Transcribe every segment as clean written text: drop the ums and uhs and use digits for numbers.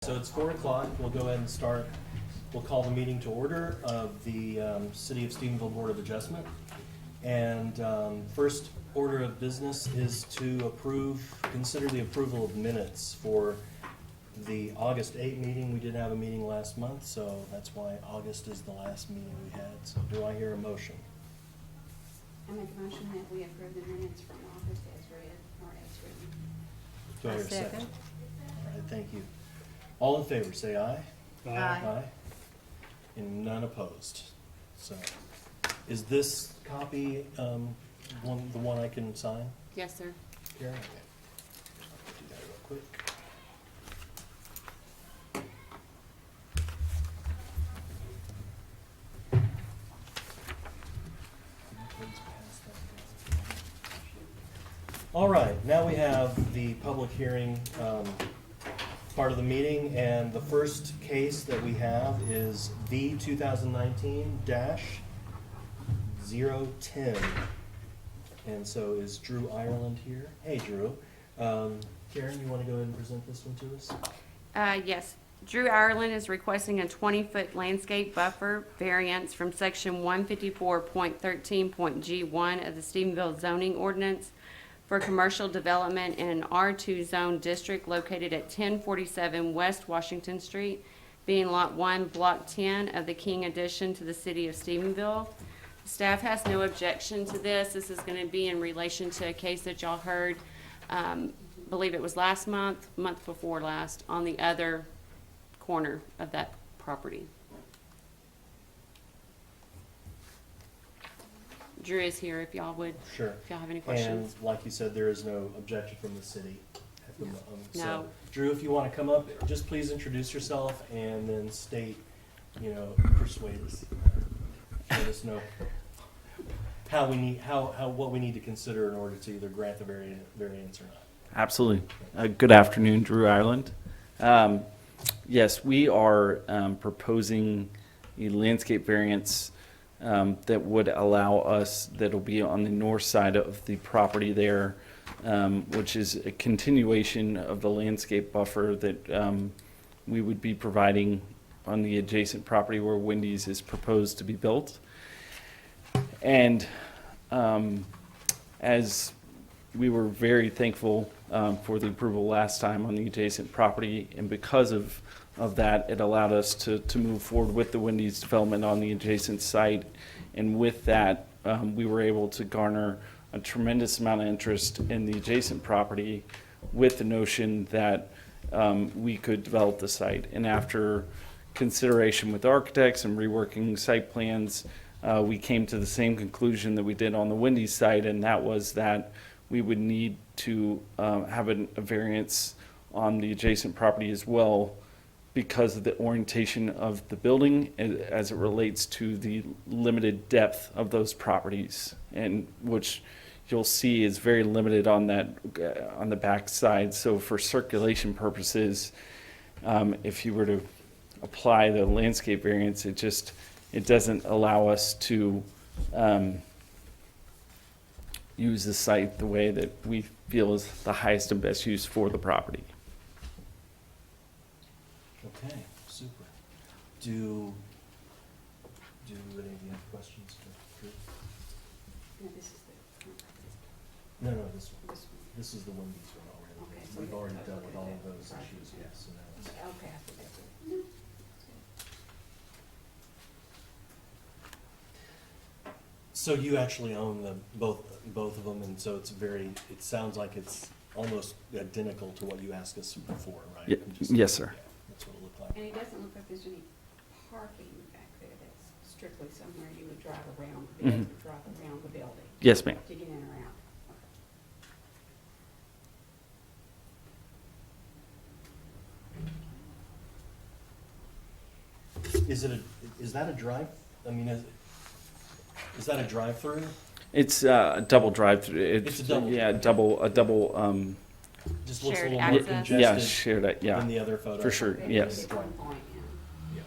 So it's 4 o'clock. We'll go ahead and start. We'll call the meeting to order of the City of Stephenville Board of Adjustment. And first order of business is to consider the approval of minutes for the August 8 meeting. We did have a meeting last month, so that's why August is the last meeting we had. So do I hear a motion? I make a motion that we approve the minutes from August as read, or as written. Do I hear a second? Second. All right, thank you. All in favor, say aye. Aye. And none opposed. So, is this copy the one I can sign? Yes, sir. Karen? Okay. Do that real quick. All right, now we have the public hearing part of the meeting, and the first case that we have is V 2019-010. And so is Drew Ireland here? Hey, Drew. Karen, you want to go ahead and present this one to us? Yes. Drew Ireland is requesting a 20-foot landscape buffer variance from section 154.13.G1 of the Stephenville zoning ordinance for commercial development in an R2 zone district located at 1047 West Washington Street, being Lot 1, Block 10 of the King addition to the city of Stephenville. Staff has no objection to this. This is going to be in relation to a case that y'all heard, believe it was last month before last, on the other corner of that property. Drew is here if y'all would, Sure. if y'all have any questions. And like you said, there is no objection from the city at the moment. No. So, Drew, if you want to come up, just please introduce yourself and then state, persuade us, let us know what we need to consider in order to either grant the variance or not. Absolutely. Good afternoon, Drew Ireland. Yes, we are proposing a landscape variance that would allow us, that'll be on the north side of the property there, which is a continuation of the landscape buffer that we would be providing on the adjacent property where Wendy's is proposed to be built. And as we were very thankful for the approval last time on the adjacent property, and because of that, it allowed us to move forward with the Wendy's development on the adjacent site. And with that, we were able to garner a tremendous amount of interest in the adjacent property with the notion that we could develop the site. And after consideration with architects and reworking site plans, we came to the same conclusion that we did on the Wendy's site, and that was that we would need to have a variance on the adjacent property as well, because of the orientation of the building as it relates to the limited depth of those properties, and which you'll see is very limited on that on the back side. So for circulation purposes, if you were to apply the landscape variance, it doesn't allow us to use the site the way that we feel is the highest and best use for the property. Okay, super. Do any of you have questions for Drew? No, this is No, this one. this This is the Wendy's one already. Okay, so We've we- already dealt with all of okay. those issues, yes. So now it's- one. Okay, I think that's it. So you actually own both of them, and so it sounds like it's almost identical to what you asked us before, right? Yes, sir. Yeah, that's what it looked like. And it doesn't look like there's any parking back there that's strictly somewhere you would drive around, Mhm. the building Yes, ma'am. to get in or out. Is that a drive? I mean, is that a drive-through? It's a double drive-through. It's a double. Yeah, Okay. a double, Just looks a Shared little more access. yeah, congested shared, than yeah, the other photo. for sure, At yes. one point, yeah. Yeah.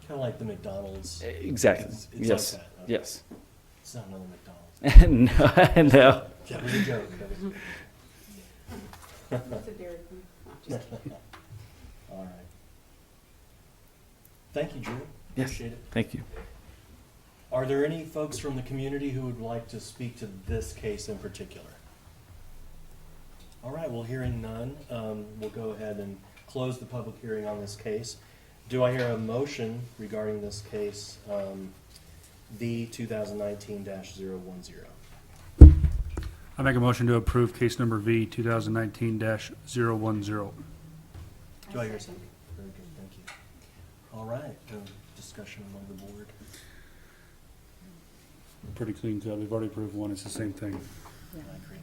Kind of like the McDonald's. Exactly, It's yes, like that. Okay. yes. It's not another McDonald's. No, no. That was a joke. That was- That's a Dairy Queen. No, just kidding. Thank you, Drew. Yes. Appreciate it. Thank you. Are there any folks from the community who would like to speak to this case in particular? All right, well, hearing none, we'll go ahead and close the public hearing on this case. Do I hear a motion regarding this case, V 2019-010? I make a motion to approve case number V 2019-010. Do I hear a second? Very good, thank you. All right, discussion among the board. Pretty clean cut. We've already approved one. It's the same thing. I agree.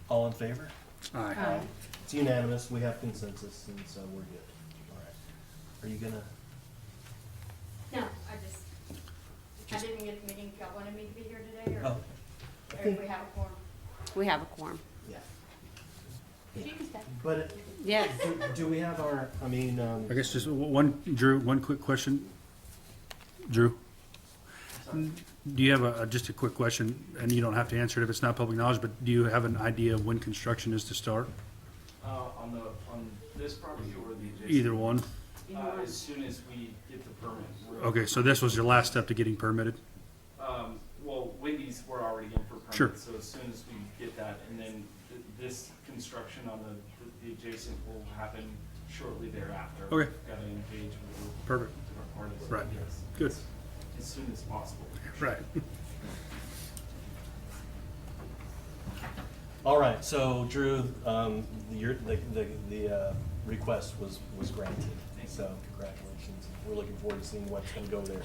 All in favor? Aye. It's unanimous, we have consensus, and so we're good. All right. Are you gonna, No, I didn't get the meeting, if y'all wanted me to be here today, or oh, I or if think, we have a quorum. We have a quorum. yeah. She can stay. But Yes. do we have our, I mean, I guess just Drew, one quick question. Drew, do you have just a quick question, and you don't have to answer it if it's not public knowledge, but do you have an idea of when construction is to start? On this property or the adjacent? Either one? As soon as we get the permit. Okay, so this was your last step to getting permitted? Well, Wendy's, we're already in for permits. Sure. So as soon as we get that, and then this construction on the adjacent will happen shortly thereafter. Okay. Got to engage with Perfect. different parties. Right. Yes. Good. As soon as possible. Right. all right, so Drew, the request was granted, so congratulations. We're looking forward to seeing what's gonna go there.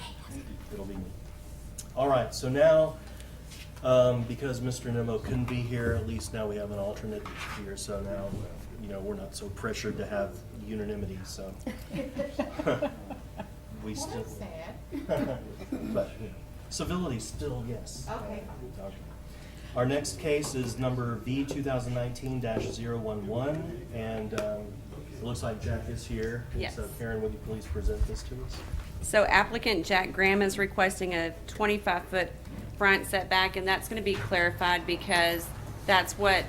It'll be neat. All right, so now, because Mr. Nemo couldn't be here, at least now we have an alternate here, so now, we're not so pressured to have unanimity, so. We Well, still. that's sad. But, civility still, yes. Okay. Okay. Our next case is number V 2019-011, and it looks like Jack is here. Yes. So Karen, would you please present this to us? So applicant Jack Graham is requesting a 25-foot front setback, and that's going to be clarified because that's what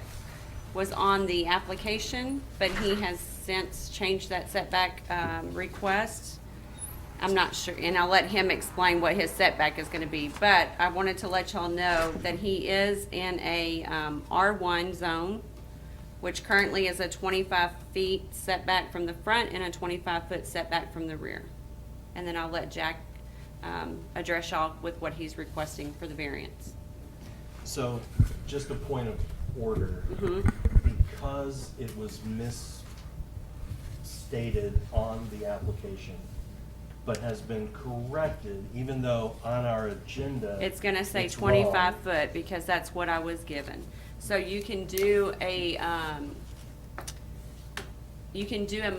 was on the application, but he has since changed that setback request. I'm not sure, and I'll let him explain what his setback is going to be, but I wanted to let y'all know that he is in a R1 zone, which currently is a 25 feet setback from the front and a 25-foot setback from the rear. And then I'll let Jack address y'all with what he's requesting for the variance. So, just a point of order. Because it was misstated on the application, but has been corrected, even though on our agenda. It's gonna say it's 25 wrong. foot because that's what I was given. So you can do a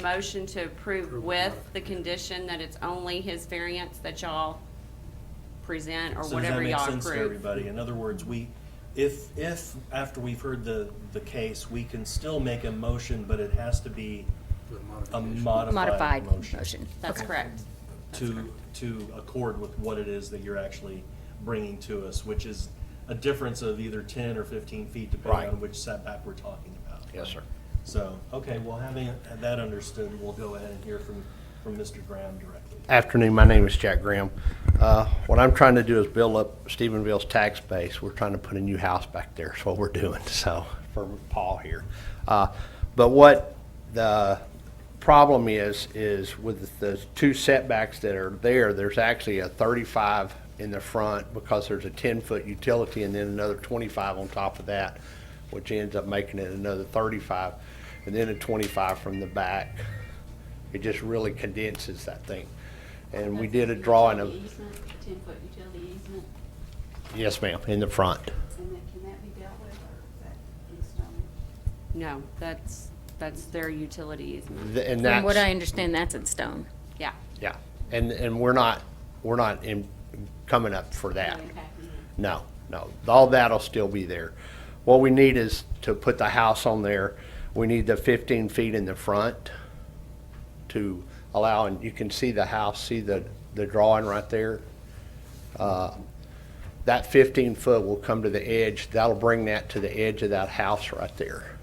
motion to approve with the condition that it's only his variance that y'all present or whatever y'all So does that make sense to approve. everybody? In other words, if after we've heard the case, we can still make a motion, but it has to be a modified motion. That's correct. To accord with what it is that you're actually bringing to us, which is a difference of either 10 or 15 feet, depending Right. on which setback we're talking about. Yes, sir. So, okay, well, having that understood, we'll go ahead and hear from Mr. Graham directly. Afternoon, my name is Jack Graham. What I'm trying to do is build up Stephenville's tax base. We're trying to put a new house back there, is what we're doing, so, for Paul here. But what the problem is with the two setbacks that are there, there's actually a 35 in the front because there's a 10-foot utility and then another 25 on top of that, which ends up making it another 35, and then a 25 from the back. It just really condenses that thing. And we did a drawing of, 10-foot utility easement, yes, ma'am, in the front. and then can that be dealt with, or is that in stone? No, that's their utility easement. And From what I that's, understand, that's in stone. Yeah. yeah, and we're not coming up for that. No impact on No, all that'll still be there. What we need is to put the house on there. We need the 15 feet in the front to allow, and you can see the house, see the drawing right there. That 15 foot will come to the edge. That'll bring that to the edge of that house right there.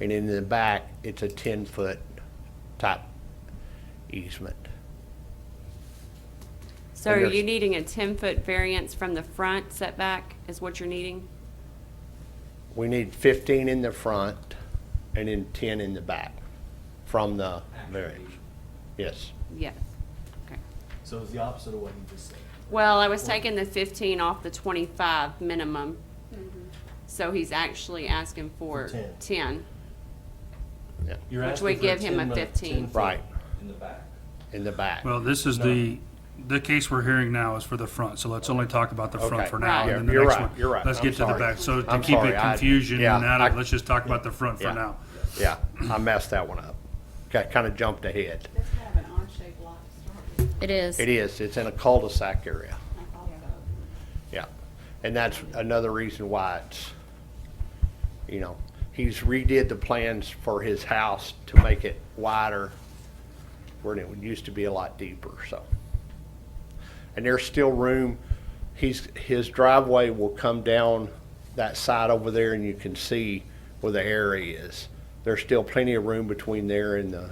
And in the back, it's a 10-foot type easement. So And are there's- you needing a 10-foot variance from the front setback is what you're needing? We need 15 in the front and then 10 in the back from the variance. Yes. Yes. Okay. So it's the opposite of what you just said. Well, I was taking the 15 off the 25 minimum. So he's actually asking for For 10. 10. Yeah. You're Which asking would for give him a 10 15. foot. Right, In the back. in the back. Well, this is the case we're hearing now is for the front, so let's only talk about the front Okay. for now. Right. and then the You're next right, one- you're right. Let's I'm get to the sorry. back. So to I'm keep sorry, it I- confusion yeah, and that, I- let's just talk about the front Yeah. for now. Yeah, I messed that one up. Got kind of jumped ahead. That's kind of an odd-shaped lot to start with. It is. It is, it's in a cul-de-sac area. I thought so. Yeah, and that's another reason why it's, you know, he's redid the plans for his house to make it wider, where it used to be a lot deeper, so. And there's still room, his driveway will come down that side over there, and you can see where the area is. There's still plenty of room between there and the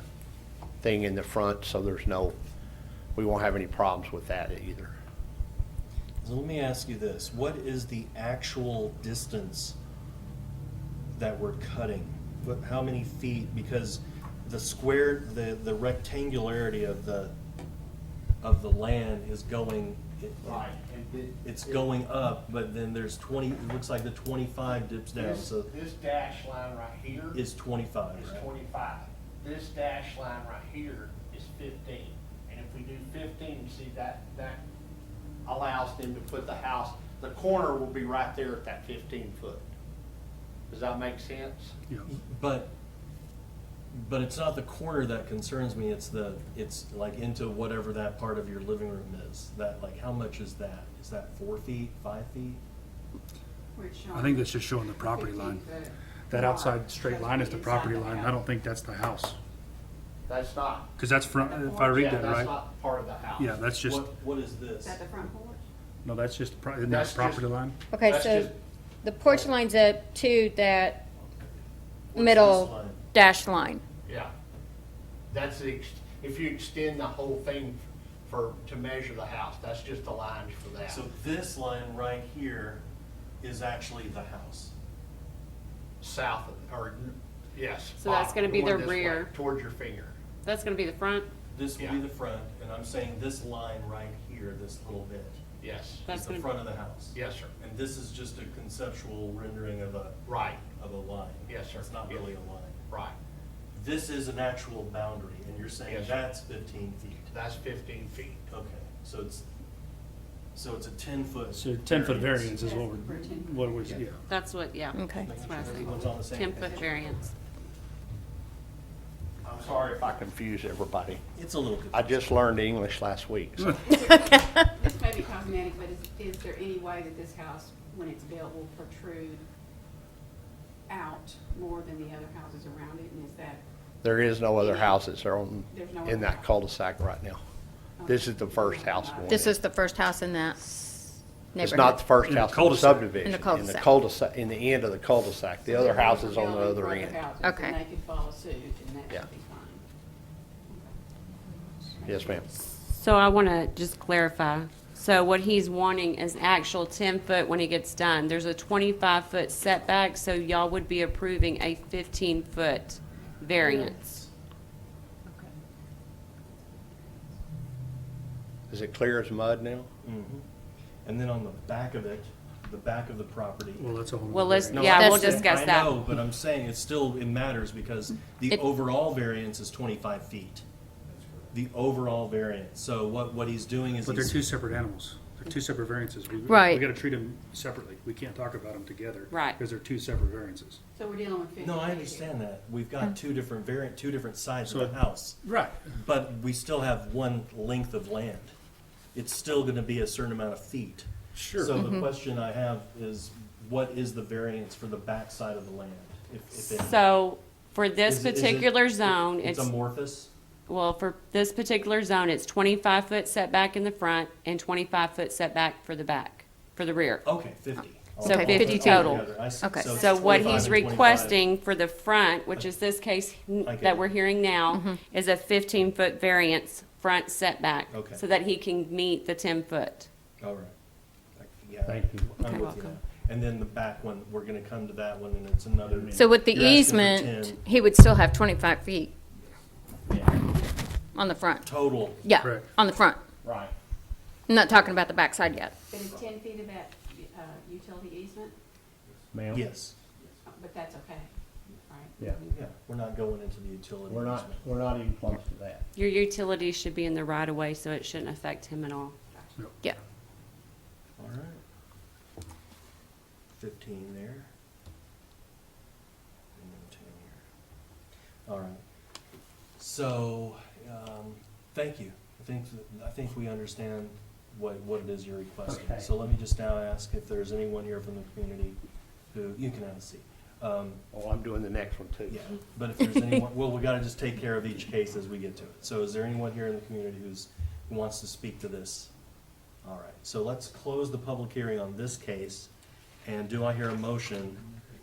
thing in the front, so we won't have any problems with that either. So let me ask you this, what is the actual distance that we're cutting? How many feet? Because the square, the rectangularity of the land is going, it's going up, but then there's 20, it looks like the 25 dips down, so This dash line right here is 25, is right? 25. This dash line right here is 15. And if we do 15, see that allows them to put the house, the corner will be right there at that 15 foot. Does that make sense? Yeah. But it's not the corner that concerns me, it's like into whatever that part of your living room is. That, like, how much is that? Is that 4 feet, 5 feet? Where it's I think that's just showing the property 15 line. foot That wide. outside straight line is the Inside property the line. I house. don't think that's the house. That's not. Because that's front, if I read Yeah, that that's right. not part of the house. Yeah, that's just, What is this? Is that the front porch? no, that's just, isn't That's that property just- line? Okay, That's so just- the porch line's up to that What's this middle line? dash line. Yeah. That's if you extend the whole thing to measure the house, that's just the lines for that. So this line right here is actually the house. South of, yes. So that's gonna be the going this way, rear. Towards your finger. That's gonna be the front? This will Yeah. be the front, and I'm saying this line right here, this little bit, Yes. That's is the gonna- front of the house. Yes, sir. And this is just a conceptual rendering of a Right, line. Yes, sir. It's not Yeah. really a line. right. This is an actual boundary, and you're saying Yes, sir. that's 15 feet. That's 15 feet. Okay, so it's a 10-foot. So 10-foot variance is what we're, what it was, yeah. That's what, yeah. Okay. That's what I was Everyone's on the same saying. 10-foot page. variance. I'm sorry if I confuse everybody. It's a little I confusing. just learned English last week, so. This may be cosmetic, but is there any way that this house, when it's built, will protrude out more than the other houses around it? And is that, There is no other houses There's no in other that house. cul-de-sac right now. This is the first house going This in. is the first house in that It's neighborhood. not the first In the house in the cul-de-sac. subdivision. In the cul-de-sac. cul-de-sac, in the end of the cul-de-sac. The other house is on the other end. Okay. And they could follow suit, and that Yeah. should be fine. Yes, ma'am. So I want to just clarify. So what he's wanting is actual 10-foot when he gets done. There's a 25-foot setback, so y'all would be approving a 15-foot variance. Is it clear as mud now? Mhm. And then on the back of it, the back of the property. Well, that's a whole. Well, nother let's, variance. yeah, we'll That's- discuss I that. know, but I'm saying it still, it matters because the It- overall variance is 25 feet. The overall variance. So what he's doing is But they're he's. two separate animals. They're two separate variances. We Right. gotta treat them separately. We can't talk about them together. Right. Because they're two separate variances. So we're dealing with 50 No, I feet understand that. We've got two different sides So- of the house. Right. But we still have one length of land. It's still gonna be a certain amount of feet. Sure. So the question I have is, what is the variance for the back side of the land? if any? So for this Is it- particular zone, It's it's, amorphous? well, for this particular zone, it's 25-foot setback in the front and 25-foot setback for the back, for the rear. Okay, 50. So Okay, 50 50 total. Together. I see. Okay. it's So what 25 he's and 25. requesting for the front, which is this case get that it. we're hearing now, is a 15-foot variance front setback. Okay. So that he can meet the 10-foot. All right. Yeah. Thank you. I'm Okay. with you now. And then the back one, we're gonna come to that one, and it's another. So with the You're asking for easement, 10 he would still have 25 feet on the front. Total. Yeah, Correct. on the front. Right. I'm not talking about the backside yet. But is 10 feet of that utility easement? Ma'am? Yes. But that's okay, right? Yeah. Yeah, we're not going into the utility. We're not, easement. we're not even close to that. Your utilities should be in the right of way, so it shouldn't affect him at all. Yeah. All right. 15 there. And then 10 here. All right. So, thank you. I think we understand what it is you're requesting. Okay. So let me just now ask if there's anyone here from the community who, you can have a seat. Oh, I'm doing the next one too. Yeah, but if there's anyone, well, we gotta just take care of each case as we get to it. So is there anyone here in the community who wants to speak to this? All right, so let's close the public hearing on this case, and do I hear a motion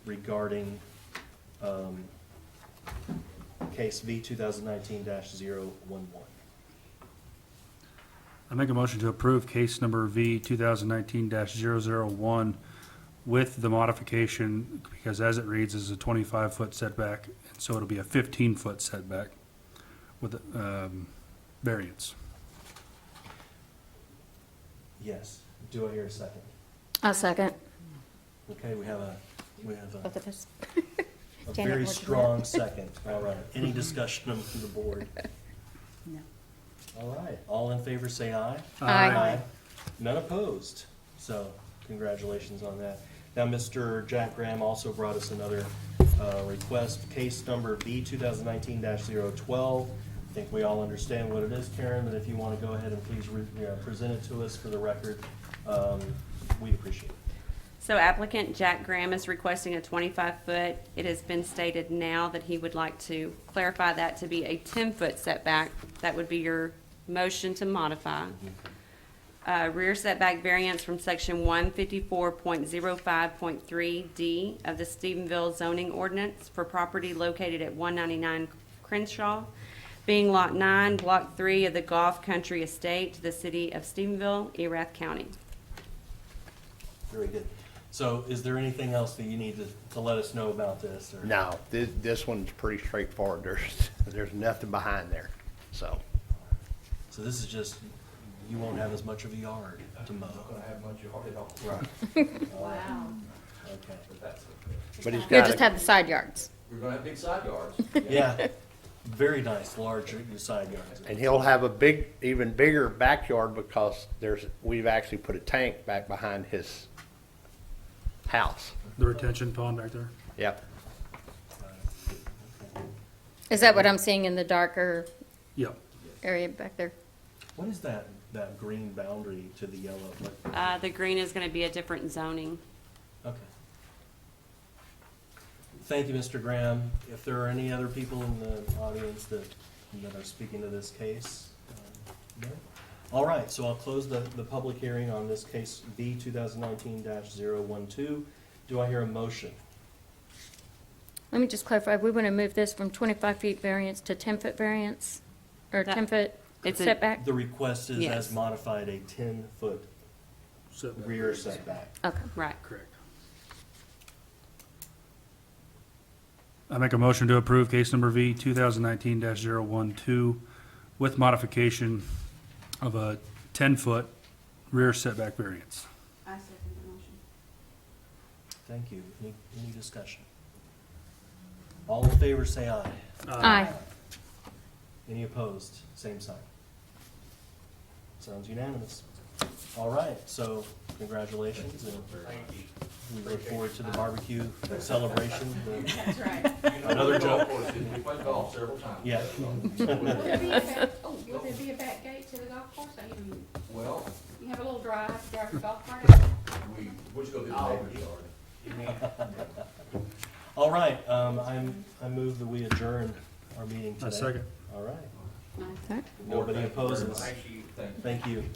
regarding, case V 2019-011? I make a motion to approve case number V 2019-001 with the modification, because as it reads, is a 25-foot setback, and so it'll be a 15-foot setback with variance. Yes, do I hear a second? I'll second. Okay, we have a Both of us. a Janet, very what you strong second. All right, any discussion among the board? No. All right, all in favor say aye. Aye. None opposed, so congratulations on that. Now, Mr. Jack Graham also brought us another request, case number B 2019-012. I think we all understand what it is, Karen, but if you want to go ahead and please present it to us for the record, we'd appreciate it. So applicant Jack Graham is requesting a 25-foot. It has been stated now that he would like to clarify that to be a 10-foot setback. That would be your motion to modify. Rear setback variance from section 154.05.3D of the Stephenville zoning ordinance for property located at 199 Crenshaw, being Lot 9, Block 3 of the Golf Country Estate to the city of Stephenville, Erath County. Very good. So is there anything else that you need to let us know about this? Or? No, this one's pretty straightforward. There's nothing behind there, so. So this is just, you won't have as much of a yard to mow. Not gonna have much yard at all. Right. Wow. Okay. But that's okay. But he's You'll got just a, have the side yards. We're gonna have big side yards. Yeah, very nice, large side yards. and he'll have a big, even bigger backyard because we've actually put a tank back behind his house. The retention pond back there? Yep. Is that what I'm seeing in the darker Yep. area back there? What is that green boundary to the yellow? What- The green is going to be a different zoning. Okay. Thank you, Mr. Graham. If there are any other people in the audience that are speaking to this case? No? All right, so I'll close the public hearing on this case B 2019-012. Do I hear a motion? Let me just clarify, we want to move this from 25 feet variance to 10-foot variance? Or That- 10-foot It's a- setback? The request is Yes. as modified, a 10-foot Setback. rear setback. Okay. Right. Correct. I make a motion to approve case number V 2019-012 with modification of a 10-foot rear setback variance. I second the motion. Thank you. Any discussion? All in favor, say aye. Aye. Any opposed? Same sign. Sounds unanimous. All right, so congratulations, and we look forward to the barbecue celebration. That's right. Another joke. We played golf several times. Yeah. Will there be a back gate to the golf course? I mean, Well, you have a little drive the golf cart? we just go through the neighbor's yard. All right, I move that we adjourn our meeting today. A second. All right. Nice. Okay. Nobody opposes. Thank you. Thank you.